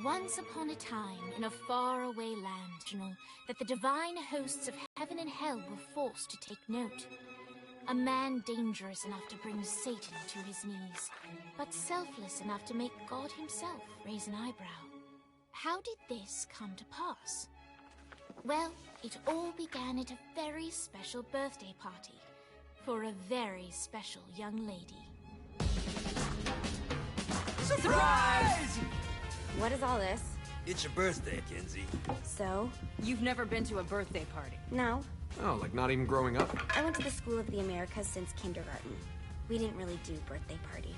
Once upon a time, in a faraway land, that the divine hosts of heaven and hell were forced to take note. A man dangerous enough to bring Satan to his knees, but selfless enough to make God himself raise an eyebrow. How did this come to pass? Well, it all began at a very special birthday party for a very special young lady. Surprise! What is all this? It's your birthday, Kinsey. So? You've never been to a birthday party? No. Oh, like not even growing up? I went to the School of the Americas since kindergarten. We didn't really do birthday parties.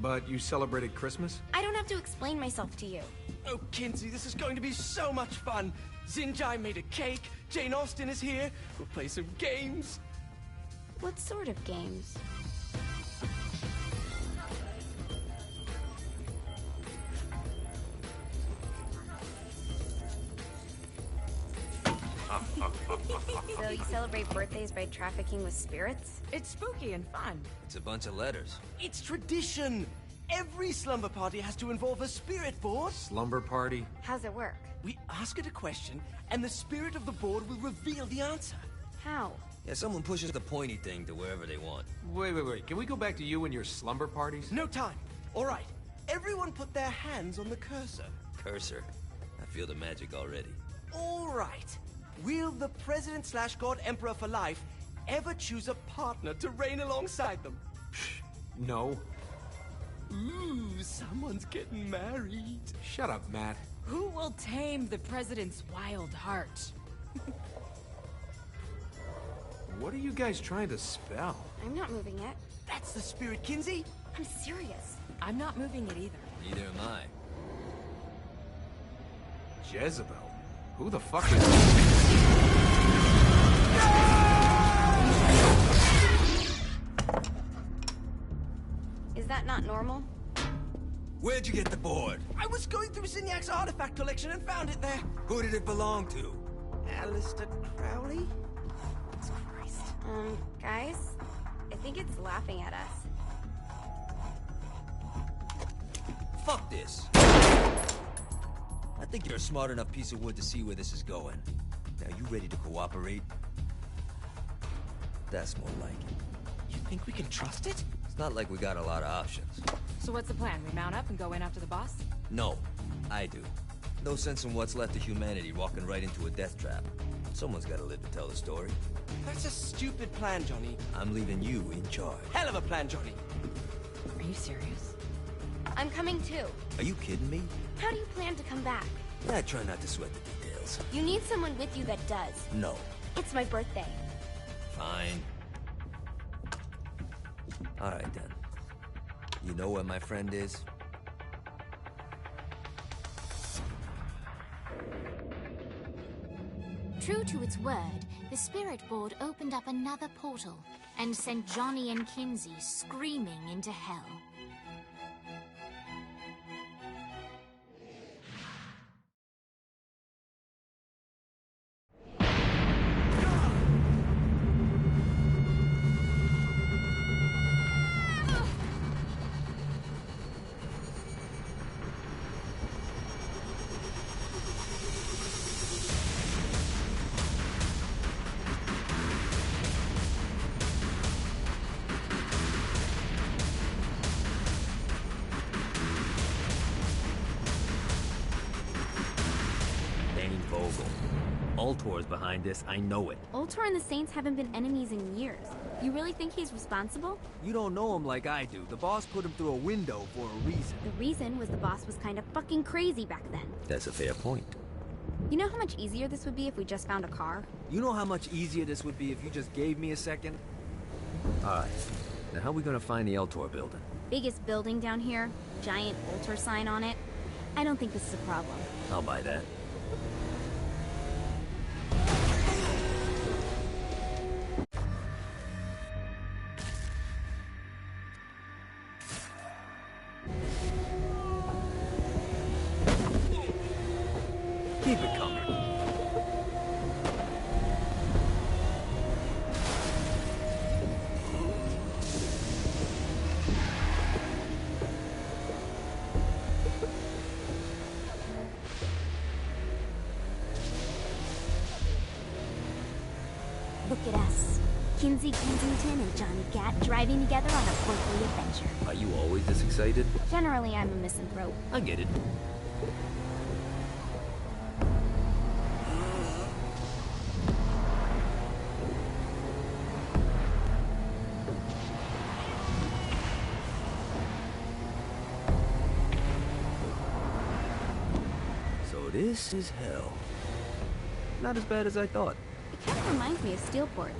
But you celebrated Christmas? I don't have to explain myself to you. Oh, Kinsey, this is going to be so much fun. Zinjai made a cake, Jane Austen is here, we'll play some games. What sort of games? So you celebrate birthdays by trafficking with spirits? It's spooky and fun. It's a bunch of letters. It's tradition. Every slumber party has to involve a spirit board. Slumber party? How's it work? We ask it a question, and the spirit of the board will reveal the answer. How? Yeah, someone pushes the pointy thing to wherever they want. Wait. Can we go back to you and your slumber parties? No time. All right. Everyone put their hands on the cursor. Cursor. I feel the magic already. All right. Will the President/God Emperor for life ever choose a partner to reign alongside them? No. Ooh, someone's getting married. Shut up, Matt. Who will tame the president's wild heart? What are you guys trying to spell? I'm not moving it. That's the spirit, Kinsey. I'm serious. I'm not moving it either. Neither am I. Jezebel? Who the fuck is... Is that not normal? Where'd you get the board? I was going through Zignac's artifact collection and found it there. Who did it belong to? Alistair Crowley? Christ. Guys? I think it's laughing at us. Fuck this. I think you're a smart enough piece of wood to see where this is going. Now, you ready to cooperate? That's more like it. You think we can trust it? It's not like we got a lot of options. So what's the plan? We mount up and go in after the boss? No, I do. No sense in what's left of humanity walking right into a death trap. Someone's gotta live to tell the story. That's a stupid plan, Johnny. I'm leaving you in charge. Hell of a plan, Johnny. Are you serious? I'm coming too. Are you kidding me? How do you plan to come back? I try not to sweat the details. You need someone with you that does. No. It's my birthday. Fine. Alright then. You know where my friend is? True to its word, the spirit board opened up another portal and sent Johnny and Kinsey screaming into hell. Ultor's behind this, I know it. Ultor and the Saints haven't been enemies in years. You really think he's responsible? You don't know him like I do. The boss put him through a window for a reason. The reason was the boss was kind of fucking crazy back then. That's a fair point. You know how much easier this would be if we just found a car? You know how much easier this would be if you just gave me a second? Alright. Now how are we gonna find the Ultor building? Biggest building down here, giant Ultor sign on it. I don't think this is a problem. I'll buy that. Keep it coming. Kinsey Kensington and Johnny Gat driving together on a portly adventure. Are you always this excited? Generally, I'm a misanthrope. I get it. So this is hell. Not as bad as I thought. It kind of reminds me of Steelport.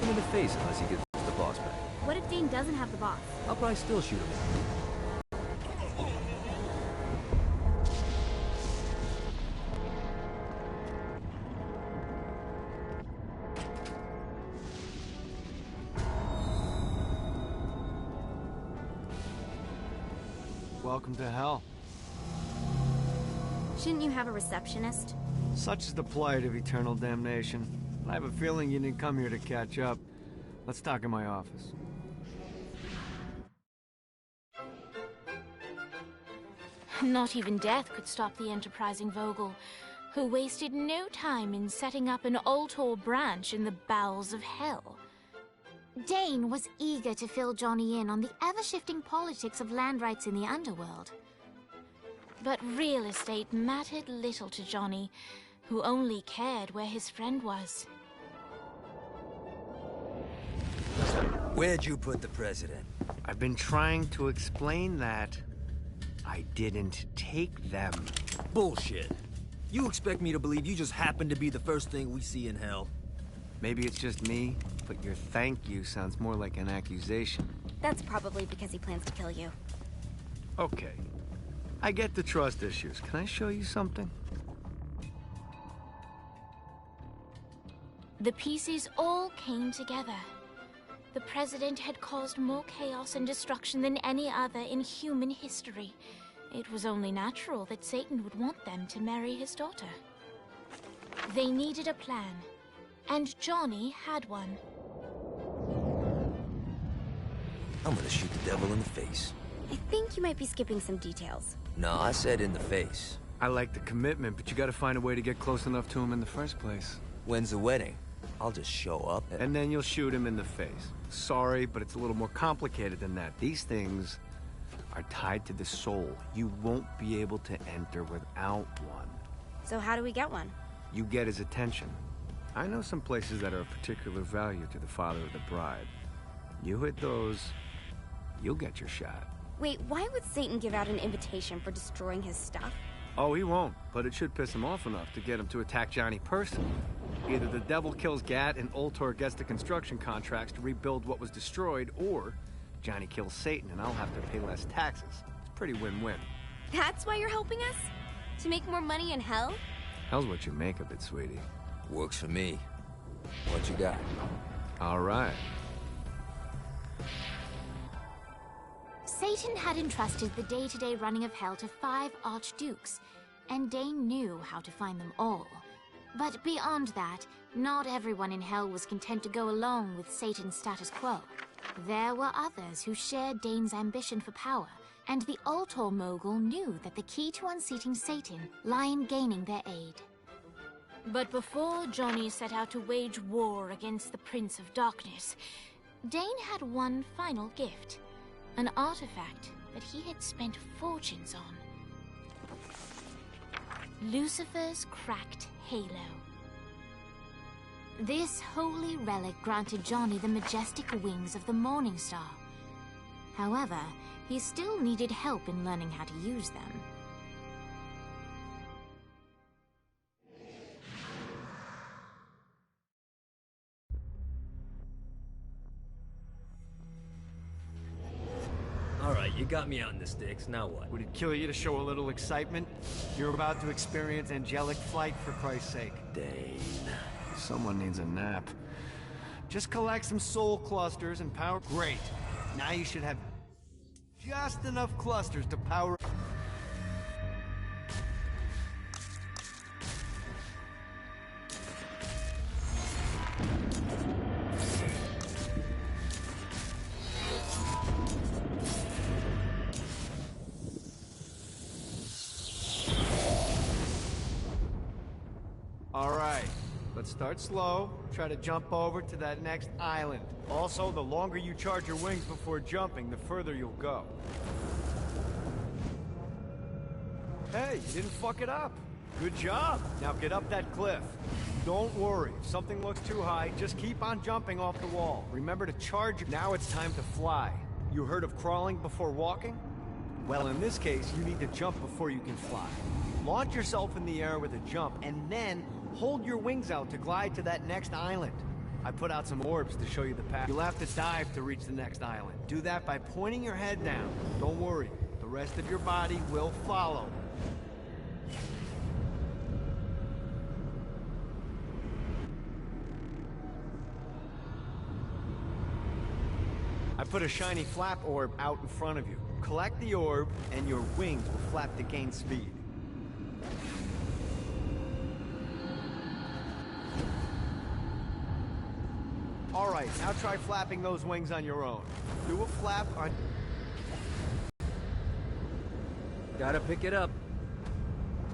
Him in the face unless he gets the boss back. What if Dane doesn't have the boss? I'll probably still shoot him. Welcome to hell. Shouldn't you have a receptionist? Such is the plight of eternal damnation. I have a feeling you didn't come here to catch up. Let's talk in my office. Not even death could stop the enterprising Vogel, who wasted no time in setting up an Ultor branch in the bowels of hell. Dane was eager to fill Johnny in on the ever-shifting politics of land rights in the underworld. But real estate mattered little to Johnny, who only cared where his friend was. Where'd you put the president? I've been trying to explain that. I didn't take them. Bullshit. You expect me to believe you just happened to be the first thing we see in hell? Maybe it's just me, but your thank you sounds more like an accusation. That's probably because he plans to kill you. Okay. I get the trust issues. Can I show you something? The pieces all came together. The president had caused more chaos and destruction than any other in human history. It was only natural that Satan would want them to marry his daughter. They needed a plan, and Johnny had one. I'm gonna shoot the devil in the face. I think you might be skipping some details. No, I said in the face. I like the commitment, but you gotta find a way to get close enough to him in the first place. When's the wedding? I'll just show up And then you'll shoot him in the face. Sorry, but it's a little more complicated than that. These things are tied to the soul. You won't be able to enter without one. So how do we get one? You get his attention. I know some places that are of particular value to the father of the bride. You hit those, you'll get your shot. Wait, why would Satan give out an invitation for destroying his stuff? Oh, he won't, but it should piss him off enough to get him to attack Johnny personally. Either the devil kills Gat and Ultor gets the construction contracts to rebuild what was destroyed, or Johnny kills Satan and I'll have to pay less taxes. It's pretty win-win. That's why you're helping us? To make more money in hell? Hell's what you make of it, sweetie. Works for me. What you got? All right. Satan had entrusted the day-to-day running of hell to 5 archdukes, and Dane knew how to find them all. But beyond that, not everyone in hell was content to go along with Satan's status quo. There were others who shared Dane's ambition for power, and the Ultor mogul knew that the key to unseating Satan lay in gaining their aid. But before Johnny set out to wage war against the Prince of Darkness, Dane had one final gift, an artifact that he had spent fortunes on. Lucifer's cracked halo. This holy relic granted Johnny the majestic wings of the Morning Star. However, he still needed help in learning how to use them. Alright, you got me out in the sticks, now what? Would it kill you to show a little excitement? You're about to experience angelic flight, for Christ's sake. Dane. Someone needs a nap. Just collect some soul clusters and power... Great. Now you should have just enough clusters to power... Start slow. Try to jump over to that next island. Also, the longer you charge your wings before jumping, the further you'll go. Hey, you didn't fuck it up. Good job. Now get up that cliff. Don't worry. If something looks too high, just keep on jumping off the wall. Remember to charge. Now it's time to fly. You heard of crawling before walking? Well, in this case, you need to jump before you can fly. Launch yourself in the air with a jump, and then hold your wings out to glide to that next island. I put out some orbs to show you the path. You'll have to dive to reach the next island. Do that by pointing your head down. Don't worry. The rest of your body will follow. I put a shiny flap orb out in front of you. Collect the orb, and your wings will flap to gain speed. Alright, now try flapping those wings on your own. Do a flap on... Gotta pick it up.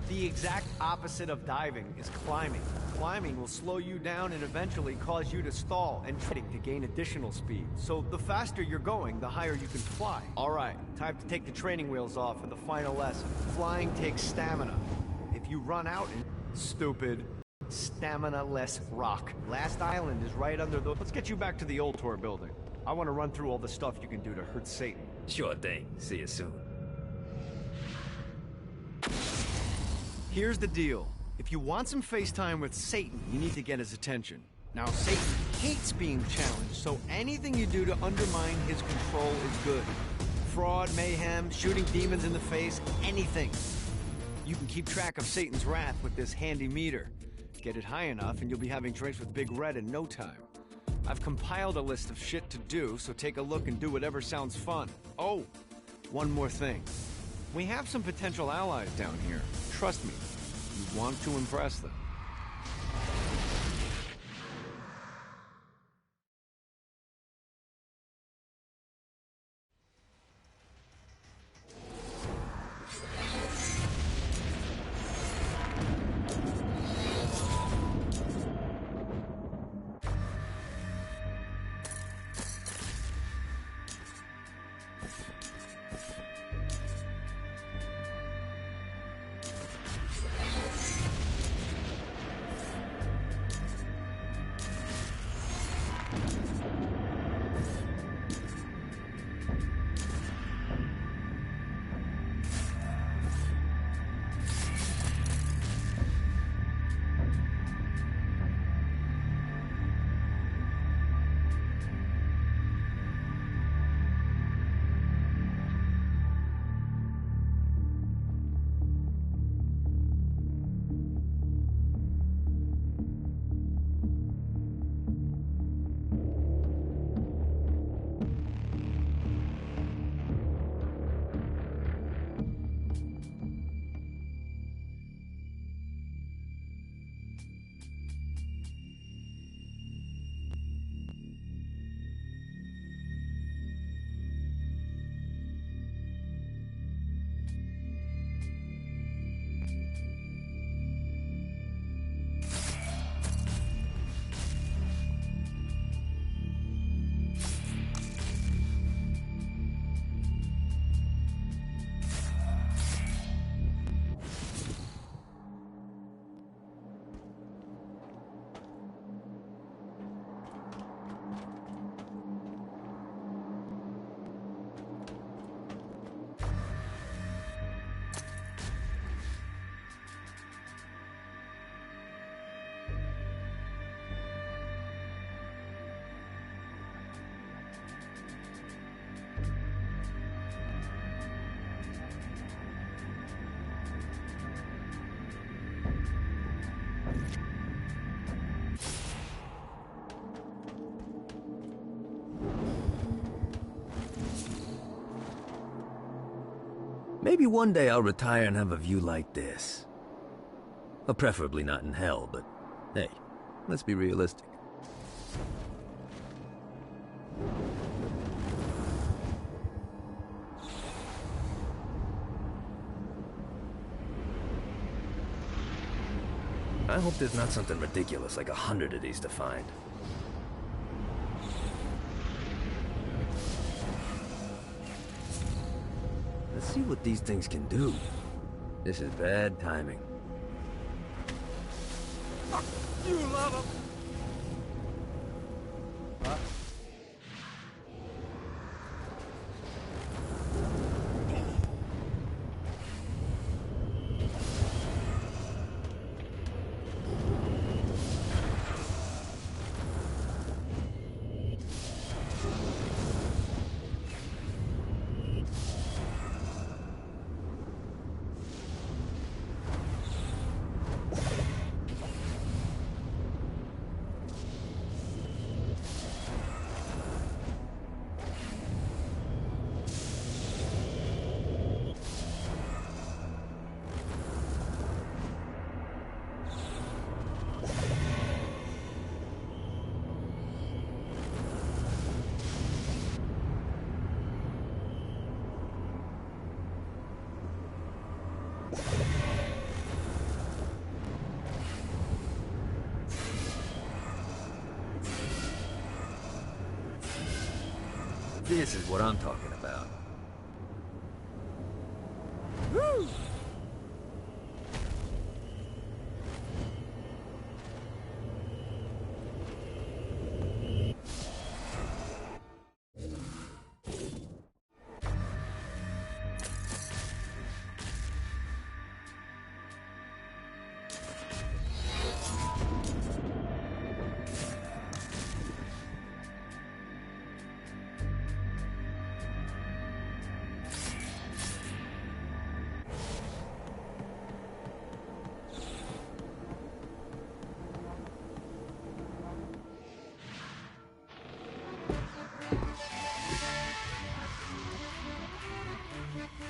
The exact opposite of diving is climbing. Climbing will slow you down and eventually cause you to stall and try to gain additional speed. So the faster you're going, the higher you can fly. Alright, time to take the training wheels off for the final lesson. Flying takes stamina. If you run out and... Stupid. Stamina-less rock. Last island is right under the... Let's get you back to the Ultor building. I want to run through all the stuff you can do to hurt Satan. Sure thing. See you soon. Here's the deal. If you want some FaceTime with Satan, you need to get his attention. Now, Satan hates being challenged, so anything you do to undermine his control is good. Fraud, mayhem, shooting demons in the face, anything. You can keep track of Satan's wrath with this handy meter. Get it high enough and you'll be having drinks with Big Red in no time. I've compiled a list of shit to do, so take a look and do whatever sounds fun. Oh, one more thing. We have some potential allies down here. Trust me, you want to impress them. Maybe one day I'll retire and have a view like this. Well, preferably not in hell, but hey, let's be realistic. I hope there's not something ridiculous like 100 of these to find. Let's see what these things can do. This is bad timing. Fuck you, lava! Huh? This is what I'm talking about. Woo!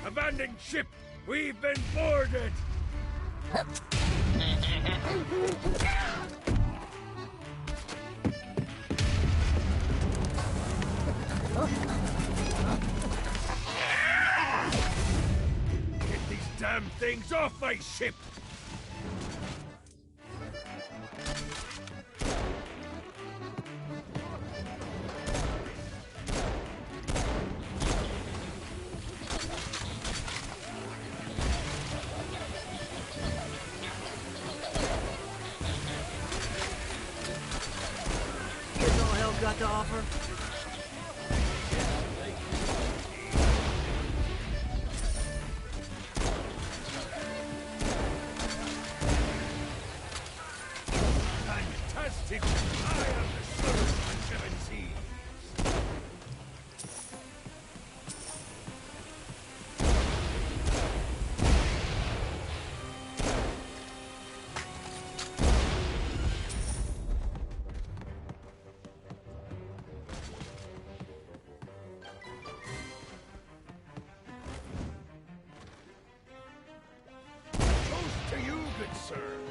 Abandoned ship! We've been boarded! Get these damn things off my ship! Got to offer? Fantastic! I am the son of the seven seas!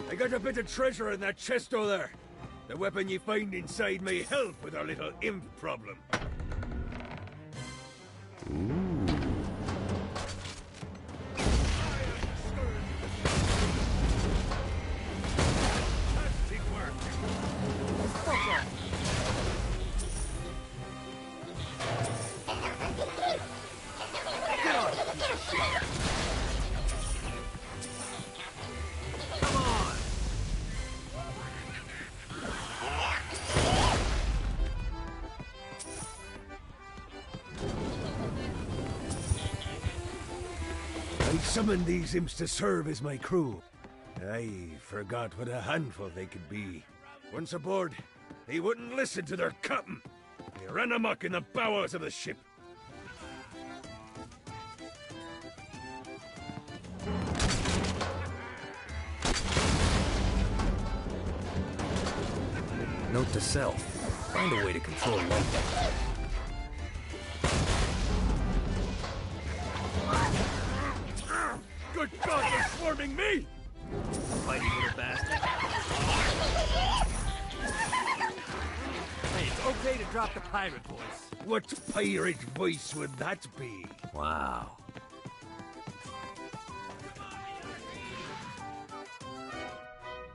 I got a bit of treasure in that chest over there. The weapon you find inside may help with our little imp problem. Fantastic work. I summoned these imps to serve as my crew. I forgot what a handful they could be. Once aboard, they wouldn't listen to their captain. They ran amok in the bowels of the ship. Note to self. Find a way to control lightning. Good God, they're swarming me! Fighty little bastard. Hey, it's okay to drop the pirate voice. What pirate voice would that be? Wow.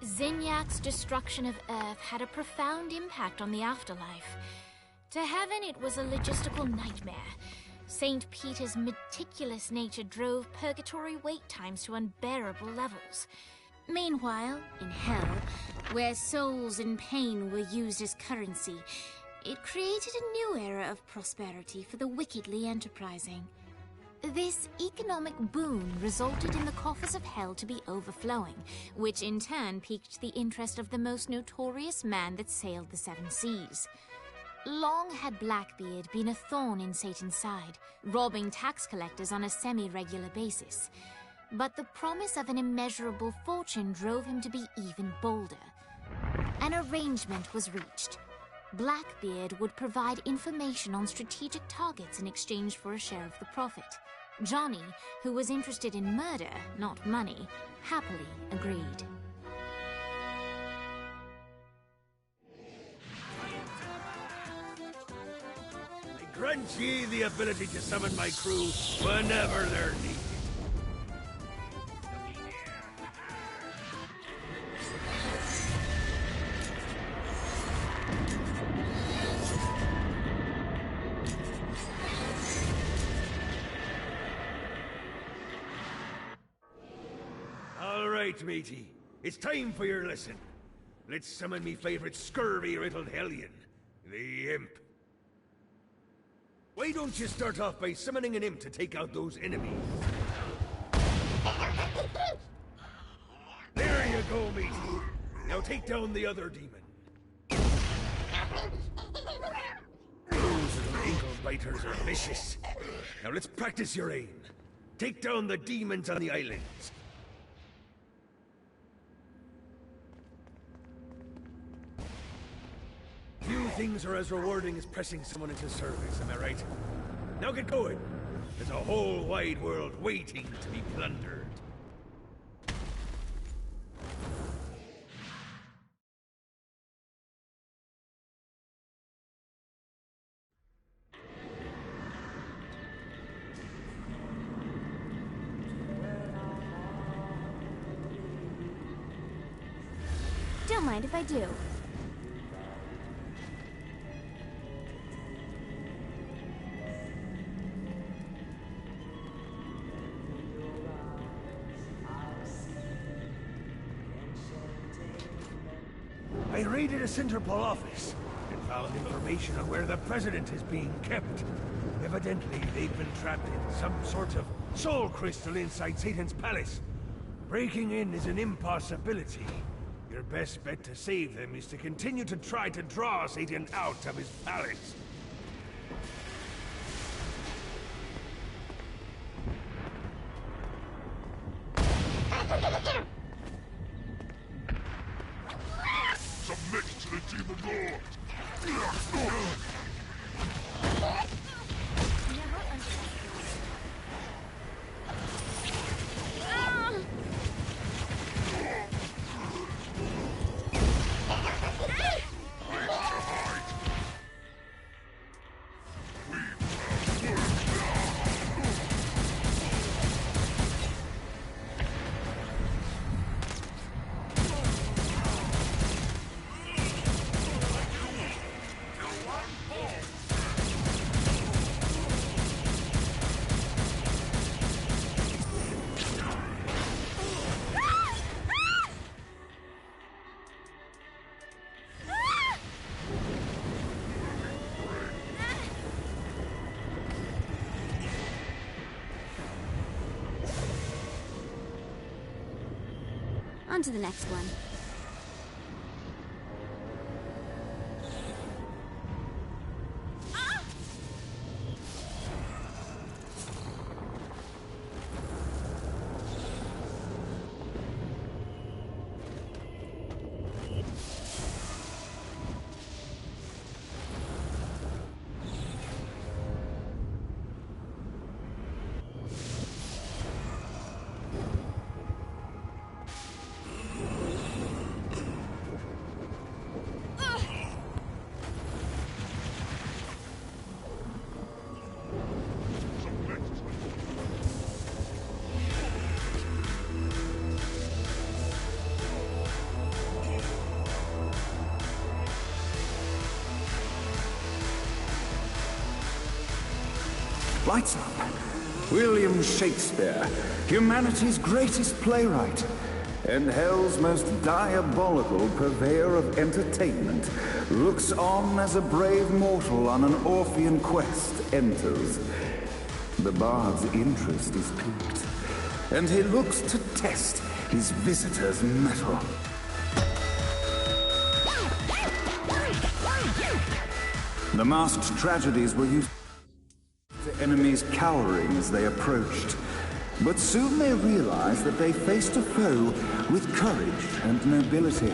Zinyak's destruction of Earth had a profound impact on the afterlife. To Heaven, it was a logistical nightmare. St. Peter's meticulous nature drove purgatory wait times to unbearable levels. Meanwhile, in Hell, where souls in pain were used as currency, it created a new era of prosperity for the wickedly enterprising. This economic boon resulted in the coffers of Hell to be overflowing, which in turn piqued the interest of the most notorious man that sailed the seven seas. Long had Blackbeard been a thorn in Satan's side, robbing tax collectors on a semi-regular basis. But the promise of an immeasurable fortune drove him to be even bolder. An arrangement was reached. Blackbeard would provide information on strategic targets in exchange for a share of the profit. Johnny, who was interested in murder, not money, happily agreed. I grant ye the ability to summon my crew whenever they're needed. Matey. It's time for your lesson. Let's summon me favorite scurvy-riddled hellion, the Imp. Why don't you start off by summoning an imp to take out those enemies? There you go, matey. Now take down the other demon. Those little ankle biters are vicious. Now let's practice your aim. Take down the demons on the islands. Few things are as rewarding as pressing someone into service, am I right? Now get going. There's a whole wide world waiting to be plundered. Don't mind if I do. I raided a Centerpol office and found information on where the President is being kept. Evidently, they've been trapped in some sort of soul crystal inside Satan's palace. Breaking in is an impossibility. Your best bet to save them is to continue to try to draw Satan out of his palace. Submit to the Demon Lord! On to the next one. Lights up. William Shakespeare, humanity's greatest playwright, and hell's most diabolical purveyor of entertainment, looks on as a brave mortal on an Orphean quest enters. The bard's interest is piqued, and he looks to test his visitor's mettle. The masked tragedies were used to enemies cowering as they approached. But soon they realized that they faced a foe with courage and nobility,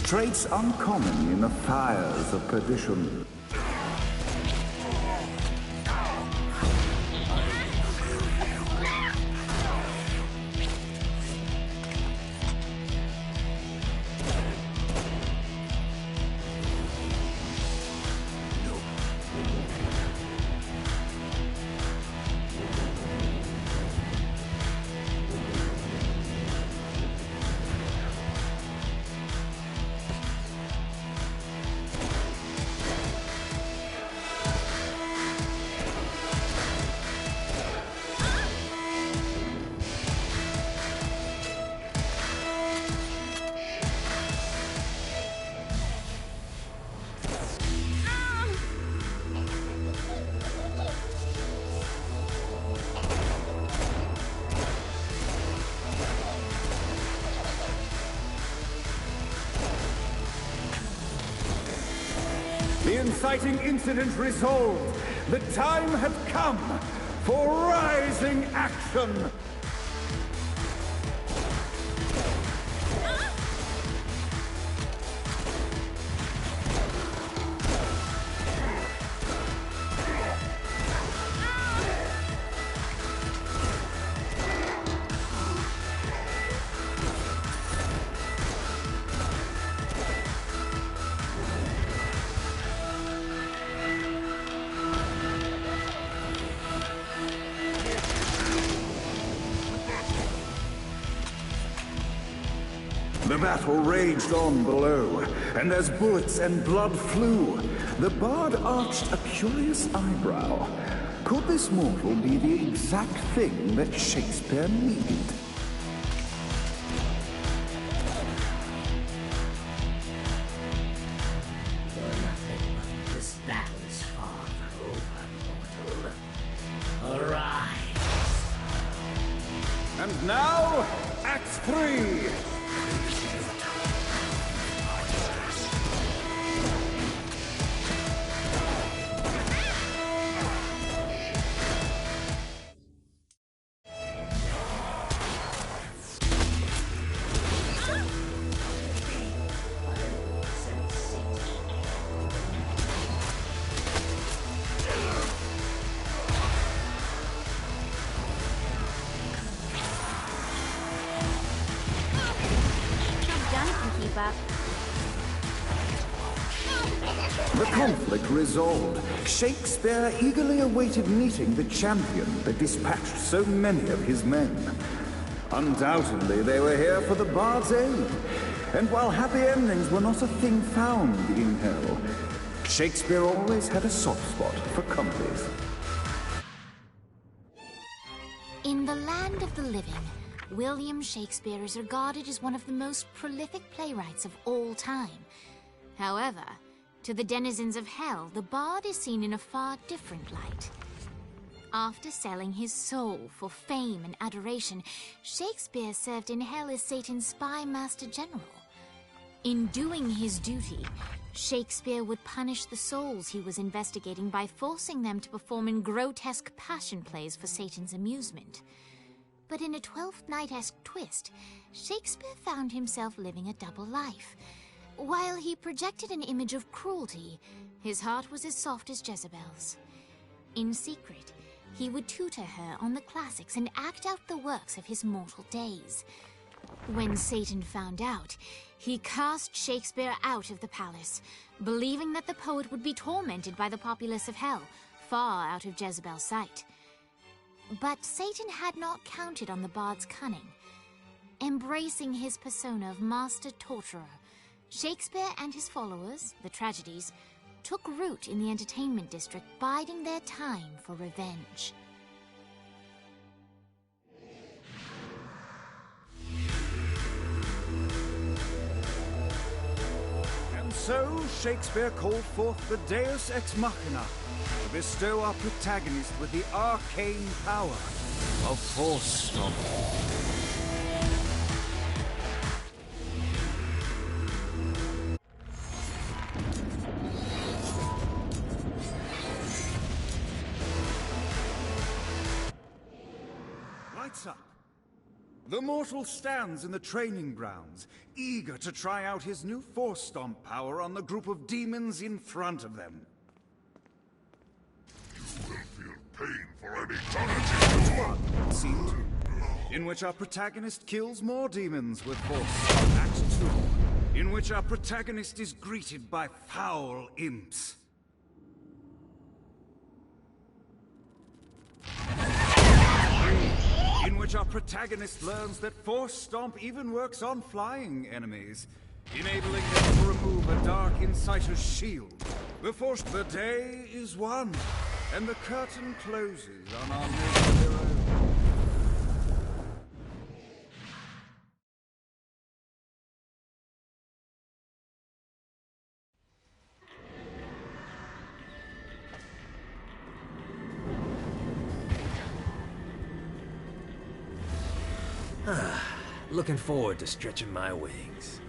traits uncommon in the fires of perdition. The inciting incident resolved. The time had come for rising action. The battle raged on below, and as bullets and blood flew, the bard arched a curious eyebrow. Could this mortal be the exact thing that Shakespeare needed? This battle is far from over, mortal. Arise! And now, Act 3! The conflict resolved. Shakespeare eagerly awaited meeting the champion that dispatched so many of his men. Undoubtedly, they were here for the bard's aid. And while happy endings were not a thing found in hell, Shakespeare always had a soft spot for comedies. In the land of the living, William Shakespeare is regarded as one of the most prolific playwrights of all time. However, to the denizens of hell, the bard is seen in a far different light. After selling his soul for fame and adoration, Shakespeare served in hell as Satan's spy master general. In doing his duty, Shakespeare would punish the souls he was investigating by forcing them to perform in grotesque passion plays for Satan's amusement. But in a Twelfth Night-esque twist, Shakespeare found himself living a double life. While he projected an image of cruelty, his heart was as soft as Jezebel's. In secret, he would tutor her on the classics and act out the works of his mortal days. When Satan found out, he cast Shakespeare out of the palace, believing that the poet would be tormented by the populace of hell, far out of Jezebel's sight. But Satan had not counted on the bard's cunning. Embracing his persona of master torturer, Shakespeare and his followers, the tragedies, took root in the entertainment district, biding their time for revenge. And so, Shakespeare called forth the Deus Ex Machina to bestow our protagonist with the arcane power of Force Stomp. Lights up. The mortal stands in the training grounds, eager to try out his new Force Stomp power on the group of demons in front of them. You will feel pain for an eternity. Scene 2, in which our protagonist kills more demons with Force Stomp. Act 2, in which our protagonist is greeted by foul imps. In which our protagonist learns that Force Stomp even works on flying enemies, enabling them to remove a Dark Inciter's shield. The day is won, and the curtain closes on our noble hero. Looking forward to stretching my wings.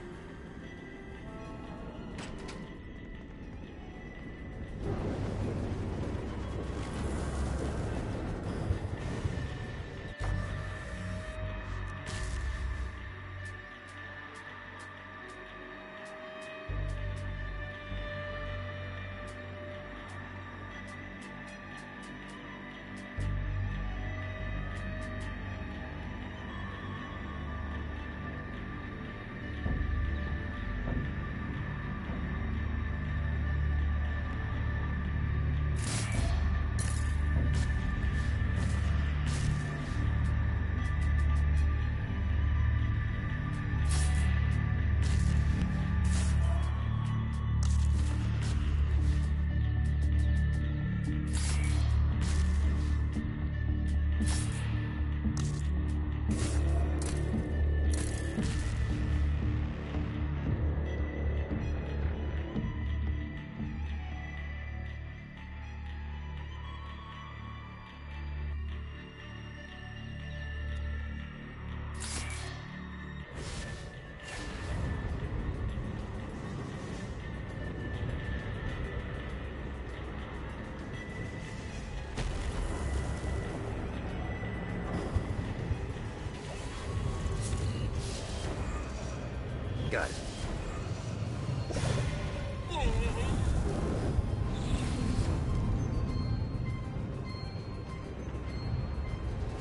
Got it.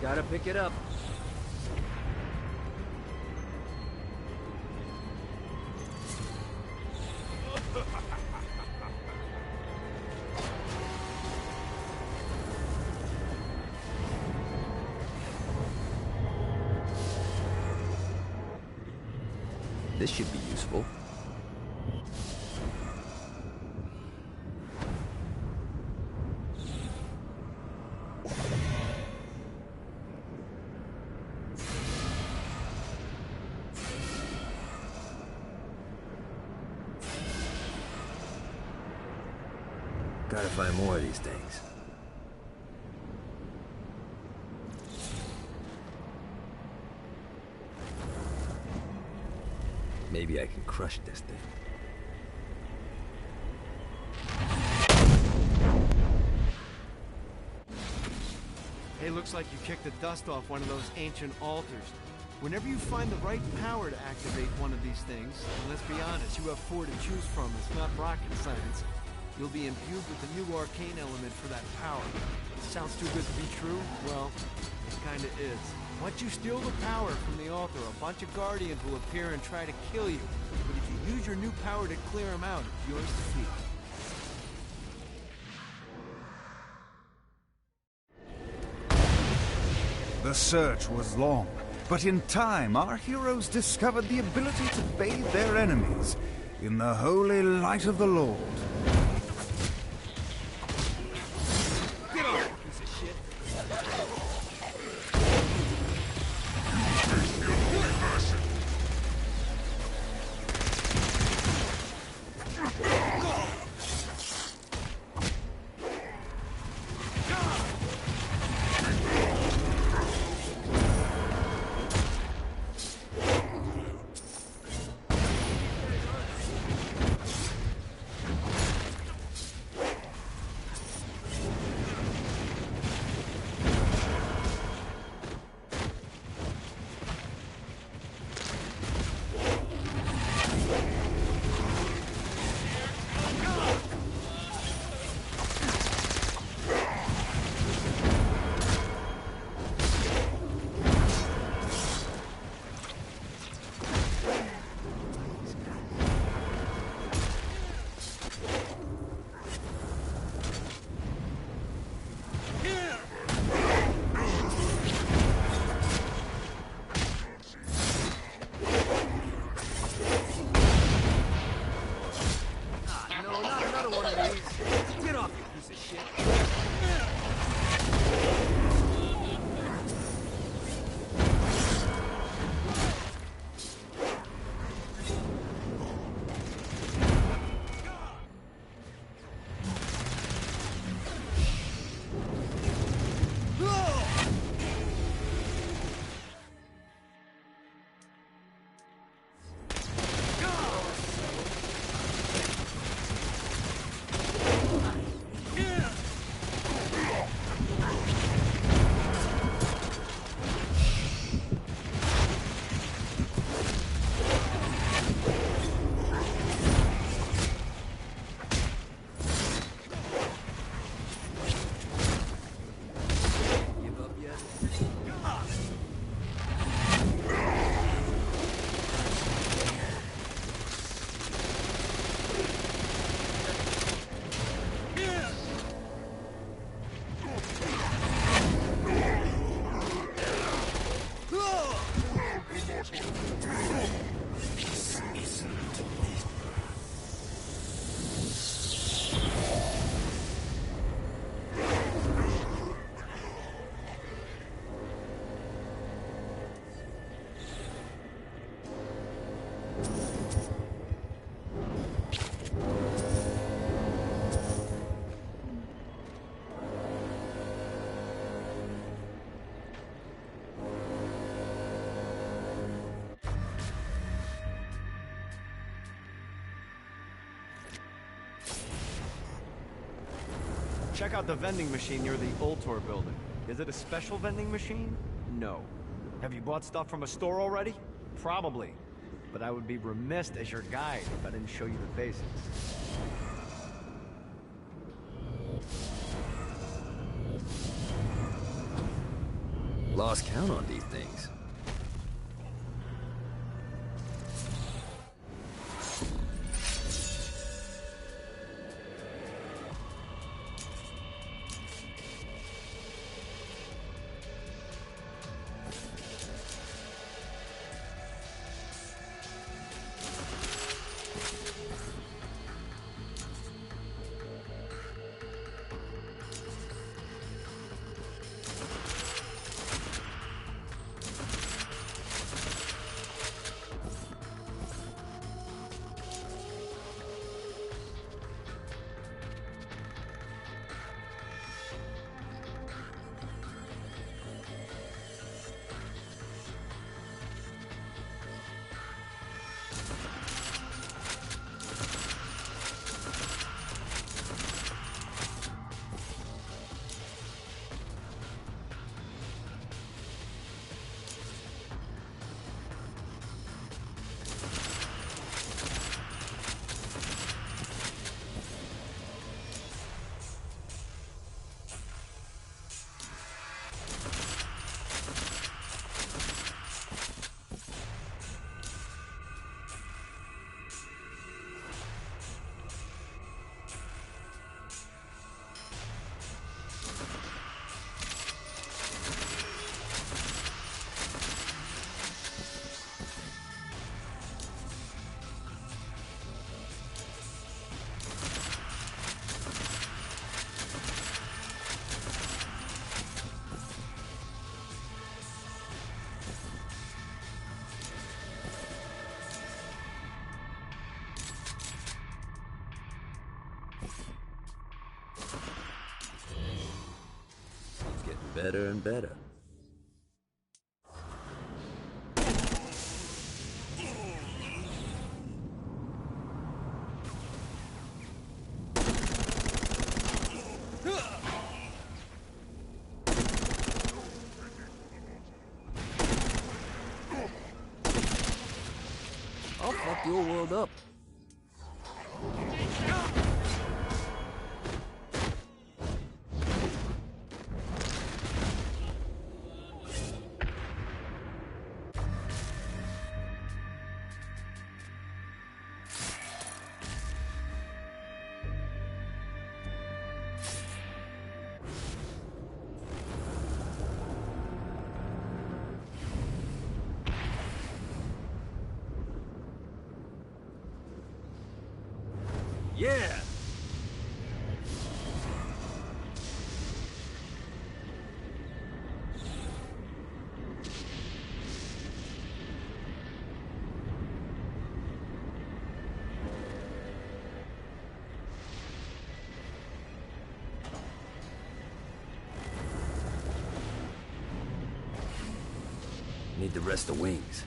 Gotta pick it up. This should be useful. Gotta find more of these things. Maybe I can crush this thing. Hey, looks like you kicked the dust off one of those ancient altars. Whenever you find the right power to activate one of these things, and let's be honest, you have 4 to choose from, it's not rocket science, you'll be imbued with the new arcane element for that power. Sounds too good to be true? Well, it kinda is. Once you steal the power from the altar, a bunch of Guardians will appear and try to kill you. But if you use your new power to clear them out, it's yours to keep. The search was long, but in time our heroes discovered the ability to bathe their enemies in the holy light of the Lord. Check out the vending machine near the Ultor building. Is it a special vending machine? No. Have you bought stuff from a store already? Probably. But I would be remiss as your guide if I didn't show you the basics. Lost count on these things. Better and better. I'll fuck your world up. Yeah! Need to rest the wings.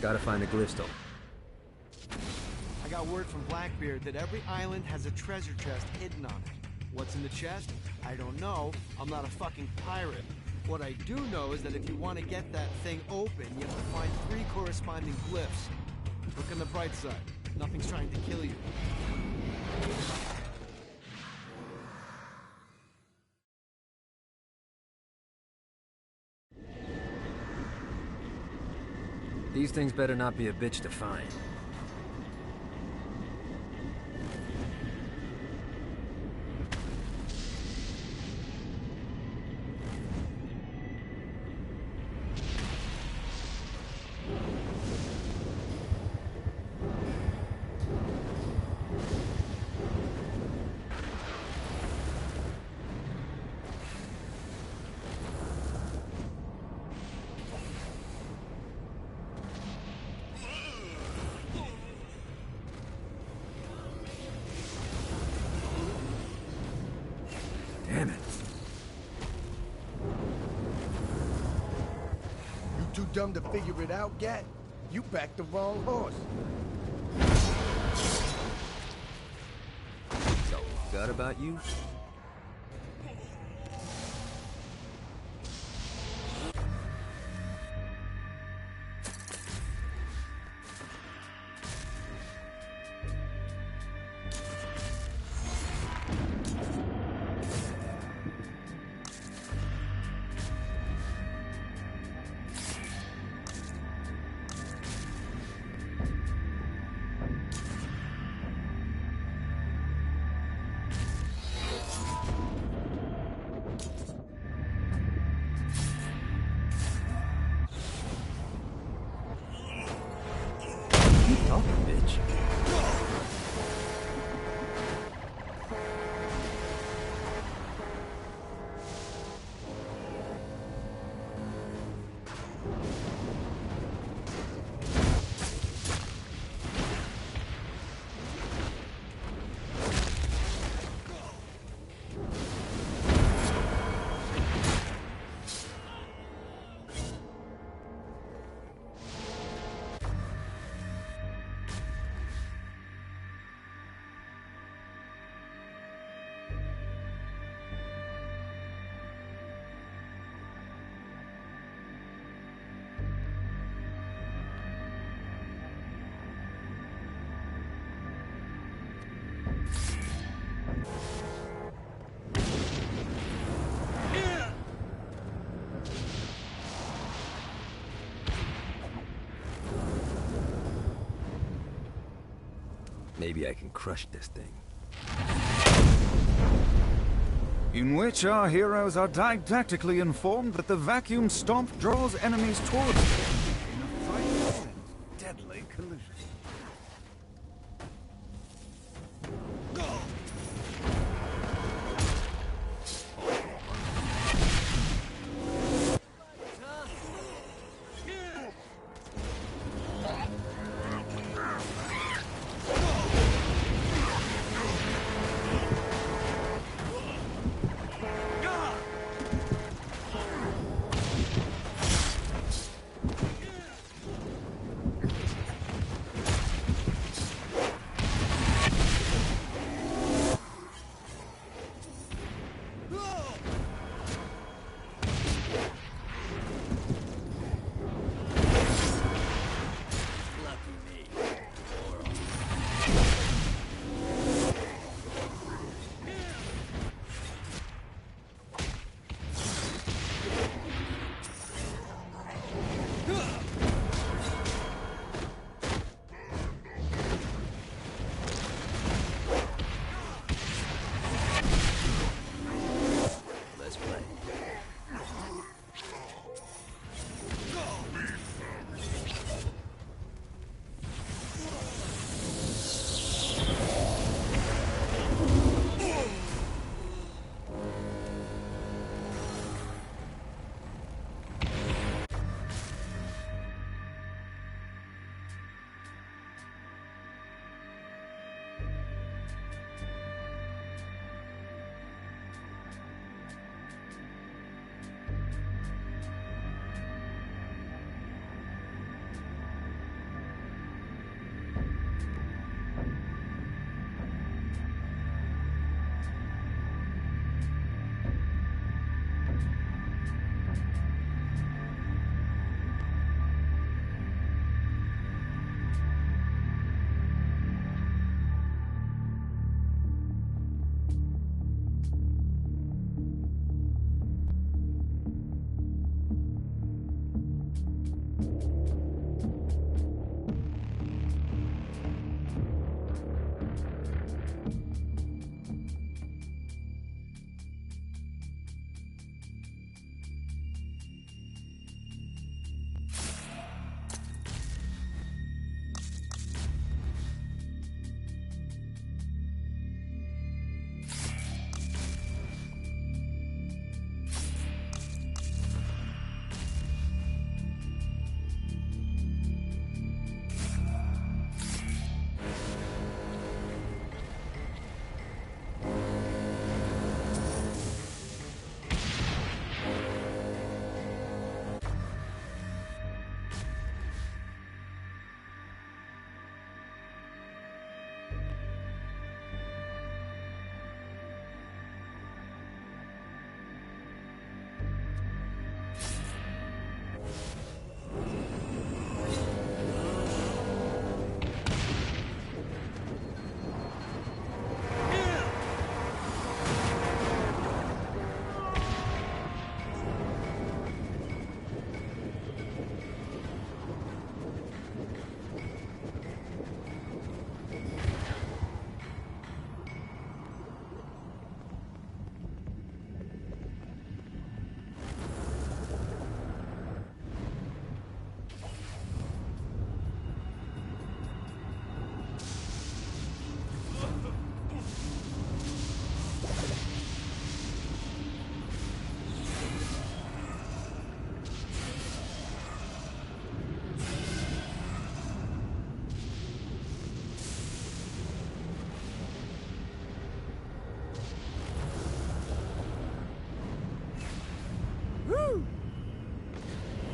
Gotta find the glyphstone. I got word from Blackbeard that every island has a treasure chest hidden on it. What's in the chest? I don't know. I'm not a fucking pirate. What I do know is that if you want to get that thing open, you have to find 3 corresponding glyphs. Look on the bright side. Nothing's trying to kill you. These things better not be a bitch to find. dumb to figure it out, Gat? You backed the wrong horse. So, forgot about you? Maybe I can crush this thing. In which our heroes are didactically informed that the vacuum stomp draws enemies towards them in a frightful and deadly collision.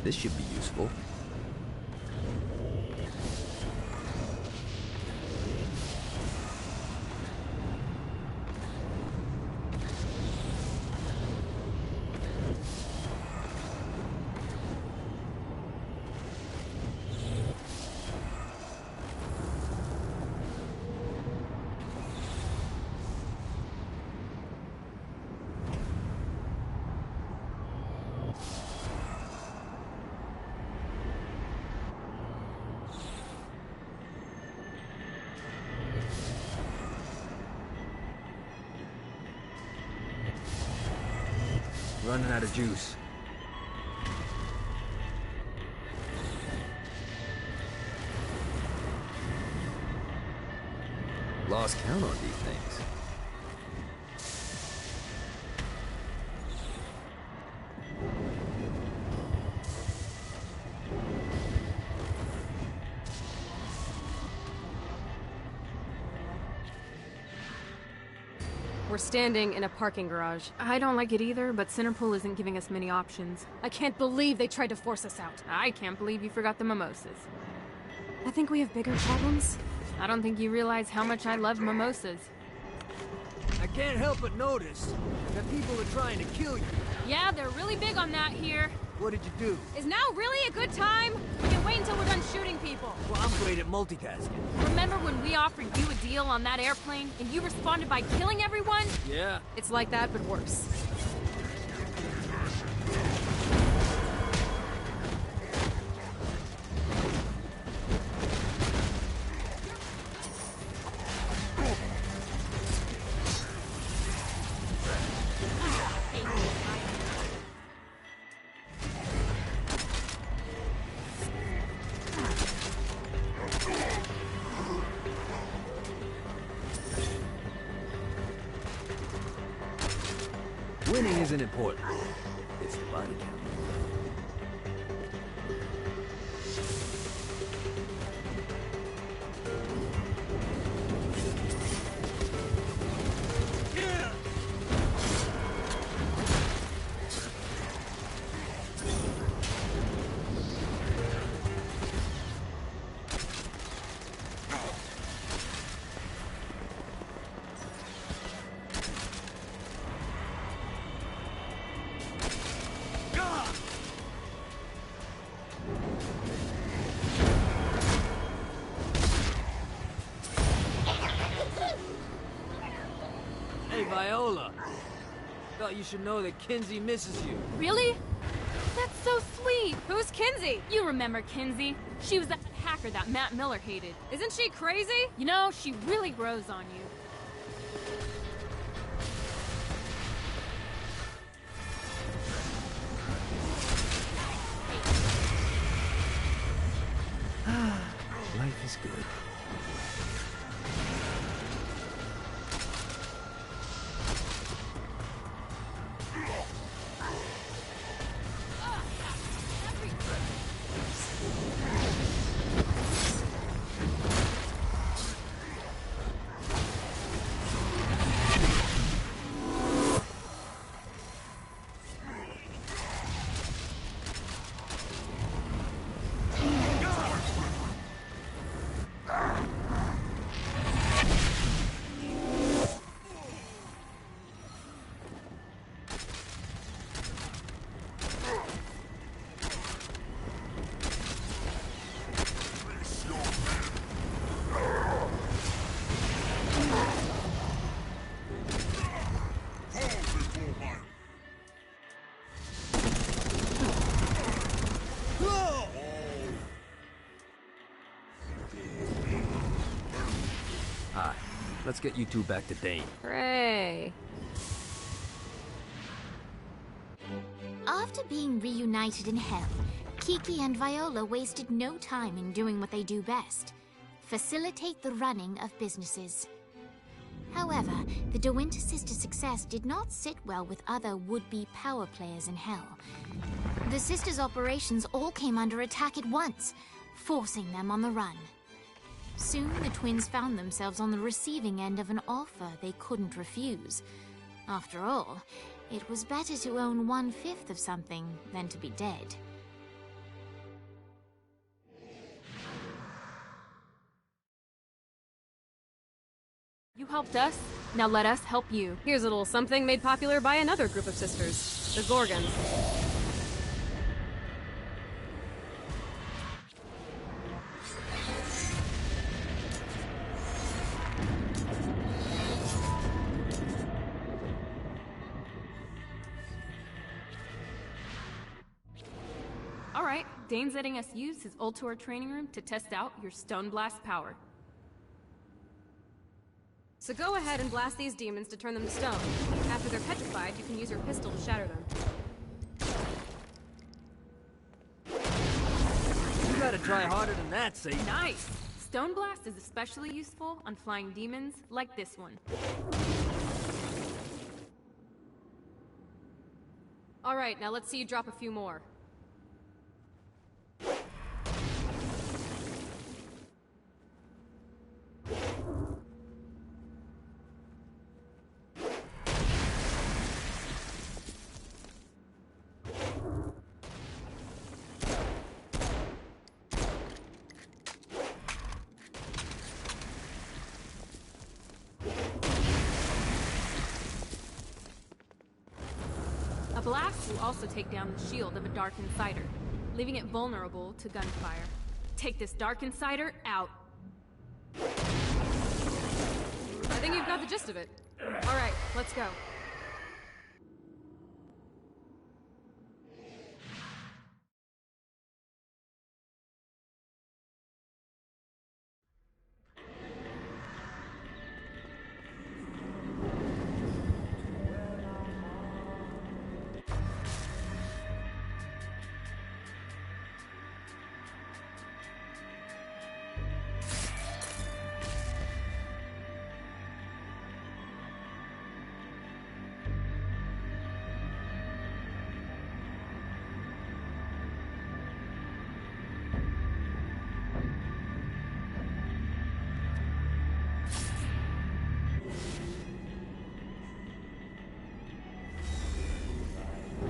This should be useful. Running out of juice. Lost count on these things. We're standing in a parking garage. I don't like it either, but Centerpool isn't giving us many options. I can't believe they tried to force us out. I can't believe you forgot the mimosas. I think we have bigger problems. I don't think you realize how much I love mimosas. I can't help but notice that people are trying to kill you. Yeah, they're really big on that here. What did you do? Is now really a good time? We can wait until we're done shooting people. Well, I'm great at multitasking. Remember when we offered you a deal on that airplane and you responded by killing everyone? Yeah. It's like that, but worse. Winning isn't important. It's the body count. Hey, Viola. Thought you should know that Kinzie misses you. Really? That's so sweet. Who's Kinzie? You remember Kinzie. She was that hacker that Matt Miller hated. Isn't she crazy? You know, she really grows on you. Life is good. Hi. Let's get you two back to Dane. Hooray. After being reunited in Hell, Kiki and Viola wasted no time in doing what they do best: facilitate the running of businesses. However, the De Winter sisters' success did not sit well with other would-be power players in Hell. The sisters' operations all came under attack at once, forcing them on the run. Soon, the twins found themselves on the receiving end of an offer they couldn't refuse. After all, it was better to own 1/5 of something than to be dead. You've helped us, now let us help you. Here's a little something made popular by another group of sisters, the Gorgons. Alright, Dane's letting us use his Ultor training room to test out your Stone Blast power. So go ahead and blast these demons to turn them to stone. After they're petrified, you can use your pistol to shatter them. You gotta try harder than that, Satan. Nice! Stone Blast is especially useful on flying demons like this one. Alright, now let's see you drop a few more. A blast will also take down the shield of a Dark Insider, leaving it vulnerable to gunfire. Take this Dark Insider out. I think you've got the gist of it. Alright, let's go.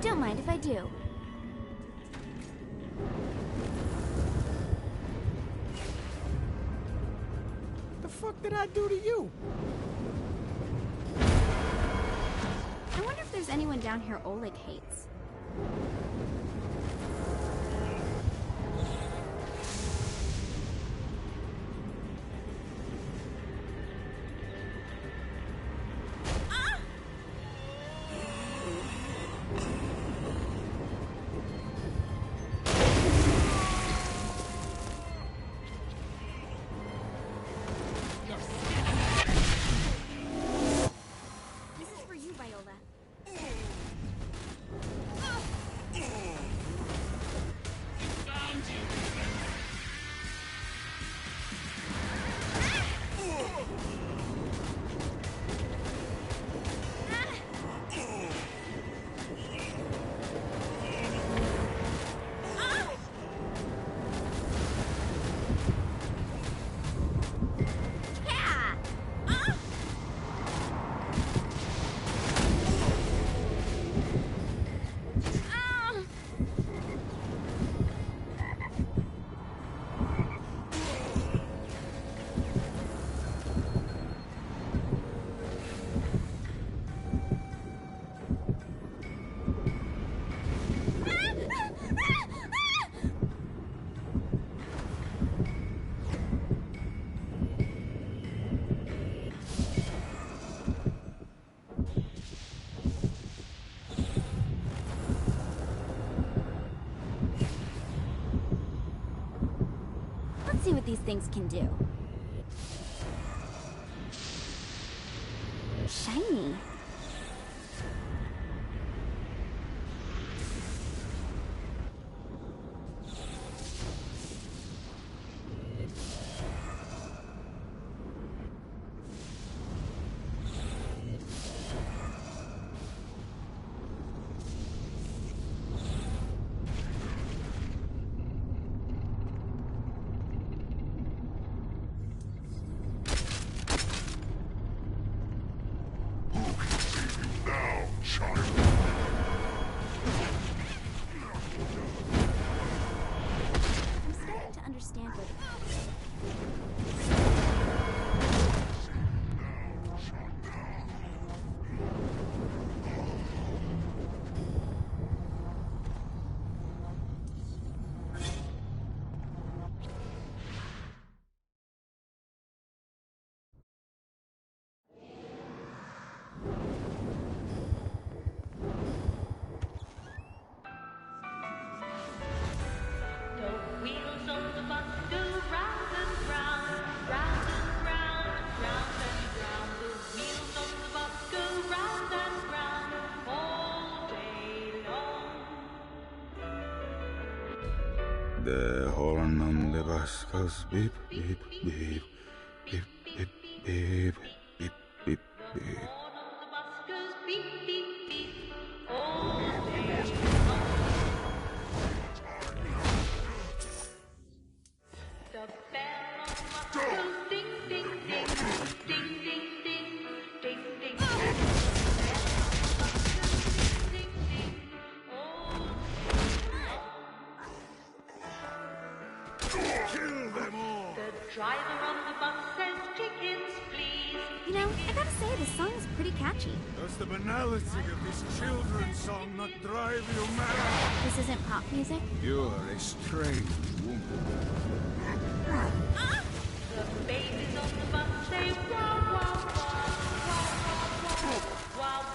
Don't mind if I do. The fuck did I do to you? I wonder if there's anyone down here Oleg hates. Let's see what these things can do. Shiny. bus goes beep, beep, beep, beep, beep, beep, beep, beep, beep. Driver on the bus says tickets, please. You know, I gotta say, this song is pretty catchy. Does the banality of this children's song not drive you mad? This isn't pop music? You're a strange woman. The babies on the bus say wah, wah, wah, wah, wah, wah, wah, wah.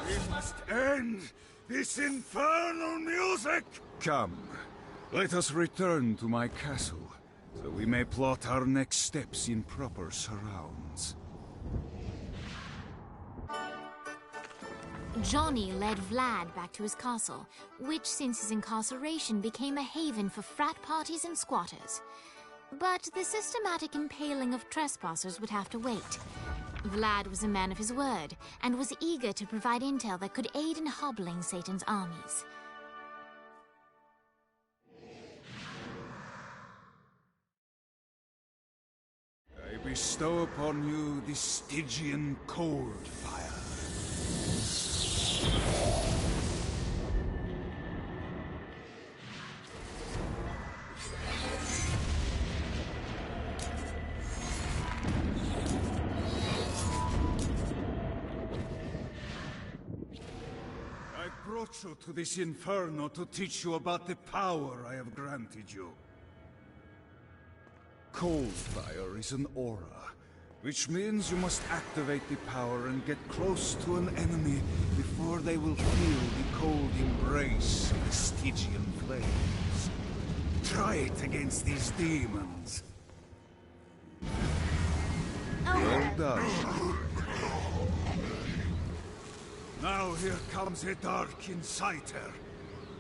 We must end this infernal music! Come, let us return to my castle, so we may plot our next steps in proper surrounds. Johnny led Vlad back to his castle, which since his incarceration became a haven for frat parties and squatters. But the systematic impaling of trespassers would have to wait. Vlad was a man of his word, and was eager to provide intel that could aid in hobbling Satan's armies. I bestow upon you the Stygian cold fire. I brought you to this inferno to teach you about the power I have granted you. Cold fire is an aura, which means you must activate the power and get close to an enemy before they will feel the cold embrace of the Stygian flames. Try it against these demons. Well done. Now here comes a Dark Inciter.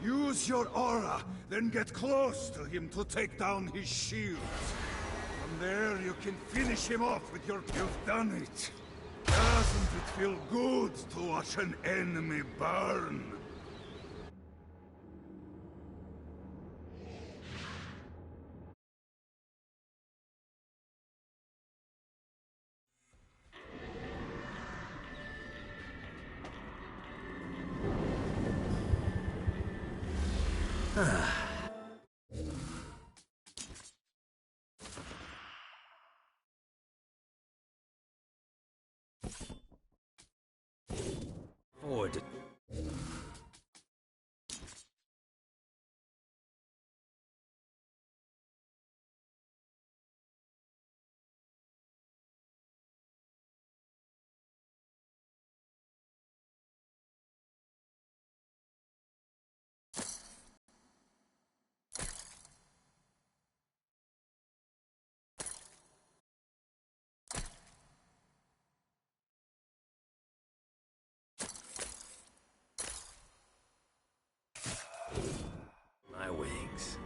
Use your aura, then get close to him to take down his shield. From there, you can finish him off with your... You've done it. Doesn't it feel good to watch an enemy burn? Forward. Thanks.